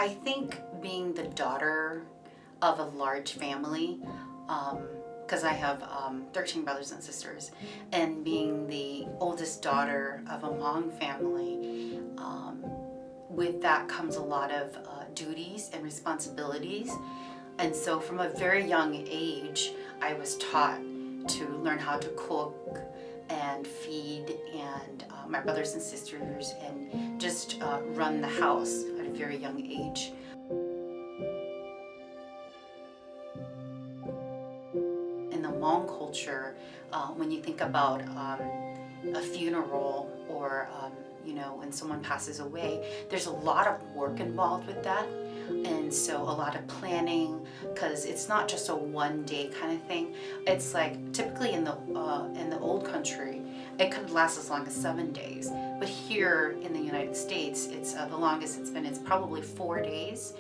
I think being the daughter of a large family, because I have 13 brothers and sisters, and being the oldest daughter of a Hmong family, with that comes a lot of duties and responsibilities. And so from a very young age, I was taught to learn how to cook and feed and my brothers and sisters, and just run the house at a very young age. In the Hmong culture, when you think about a funeral or when someone passes away, there's a lot of work involved with that, and so a lot of planning, because it's not just a one day kind of thing. It's like typically in the old country, it could last as long as 7 days, but here in the United States, it's the longest it's probably 4 days.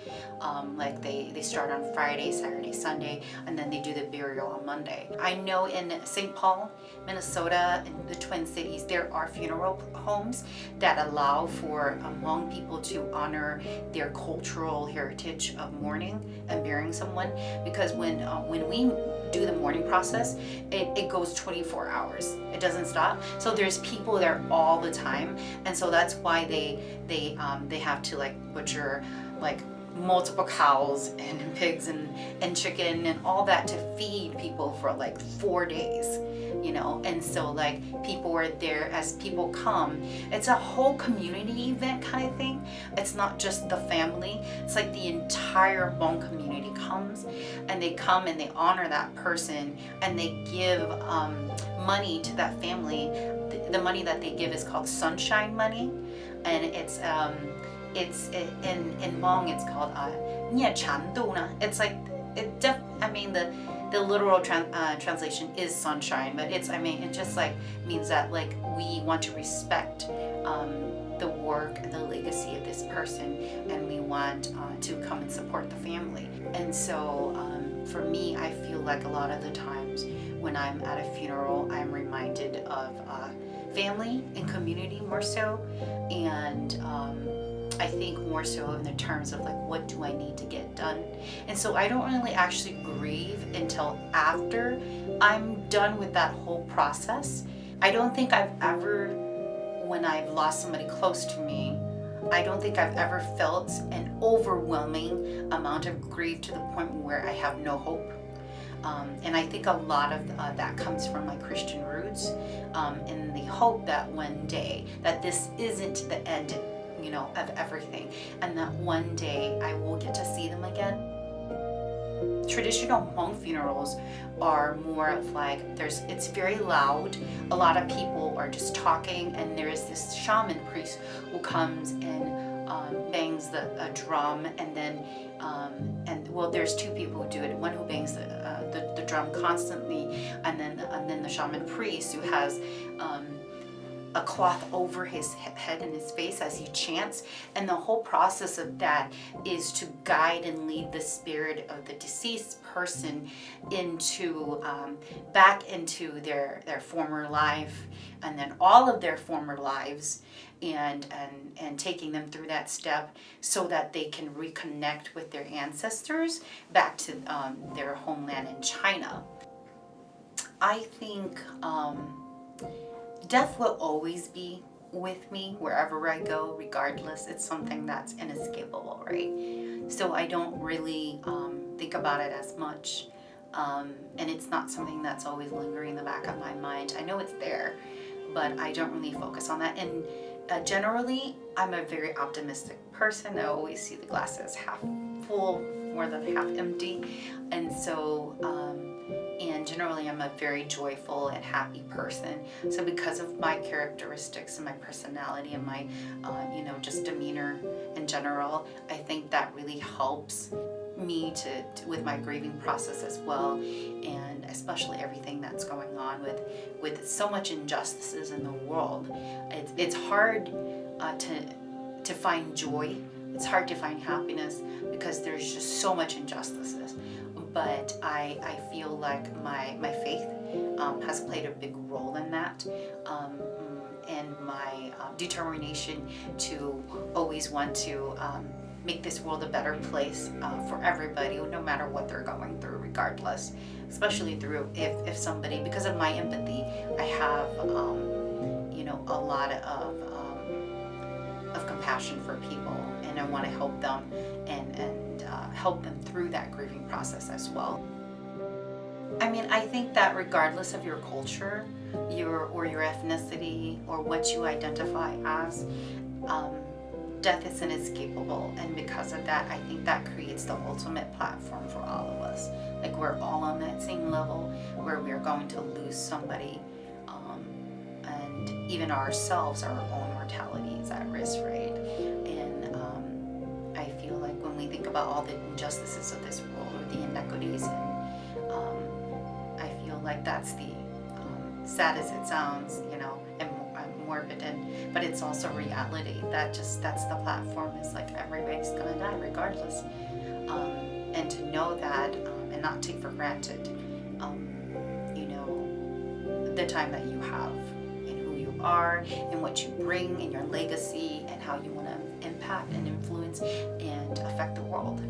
Like they start on Friday, Saturday, Sunday, and then they do the burial on Monday. I know in St. Paul, Minnesota, and the Twin Cities, there are funeral homes that allow for Hmong people to honor their cultural heritage of mourning and burying someone, because when we do the mourning process, it goes 24 hours. It doesn't stop. So there's people there all the time, and so that's why they have to like butcher like multiple cows and pigs and chicken and all that to feed people for like 4 days, and so like people are there as people come. It's a whole community event kind of thing. It's not just the family, it's like the entire Hmong community comes, and they come and they honor that person, and they give money to that family. The money that they give is called sunshine money, and it's in Hmong it's called Nye Chan Duna. It's like the literal translation is sunshine, but it just like means that like we want to respect the work and the legacy of this person, and we want to come and support the family. And so for me, I feel like a lot of the times when I'm at a funeral, I'm reminded of family and community more so, and I think more so in the terms of like, what do I need to get done? And so I don't really actually grieve until after I'm done with that whole process. I don't think I've ever, when I've lost somebody close to me, I don't think I've ever felt an overwhelming amount of grief to the point where I have no hope. And I think a lot of that comes from my Christian roots, and the hope that one day that this isn't the end of everything, and that one day I will get to see them again. Traditional Hmong funerals are more of like, it's very loud. A lot of people are just talking, and there is this shaman priest who comes and bangs a drum, and then there's two people who do it. One who bangs the drum constantly, and then the shaman priest who has a cloth over his head and his face as he chants. And the whole process of that is to guide and lead the spirit of the deceased person into back into their former life, and then all of their former lives, and taking them through that step so that they can reconnect with their ancestors back to their homeland in China. I think death will always be with me wherever I go, regardless. It's something that's inescapable, right? So I don't really think about it as much, and it's not something that's always lingering in the back of my mind. I know it's there, but I don't really focus on that. And generally, I'm a very optimistic person. I always see the glass as half full more than half empty, and so and generally I'm a very joyful and happy person. So because of my characteristics and my personality and my just demeanor in general, I think that really helps me to with my grieving process as well, and especially everything that's going on with so much injustices in the world. It's hard to find joy. It's hard to find happiness because there's just so much injustices. But I feel like my faith has played a big role in that, and my determination to always want to make this world a better place for everybody, no matter what they're going through, regardless. Especially through if somebody, because of my empathy, I have a lot of compassion for people, and I want to help them and help them through that grieving process as well. I mean, I think that regardless of your culture, your ethnicity, or what you identify as, um, death is inescapable, and because of that, I think that creates the ultimate platform for all of us. Like, we're all on that same level where we're going to lose somebody, and even ourselves, our own mortality is at risk, right? And I feel like when we think about all the injustices of this world, or the inequities, and I feel like that's the sad as it sounds, and morbid, but it's also reality. That's the platform. Is like, everybody's gonna die regardless, and to know that, and not take for granted, the time that you have, and who you are, and what you bring, and your legacy, and how you want to impact and influence and affect the world.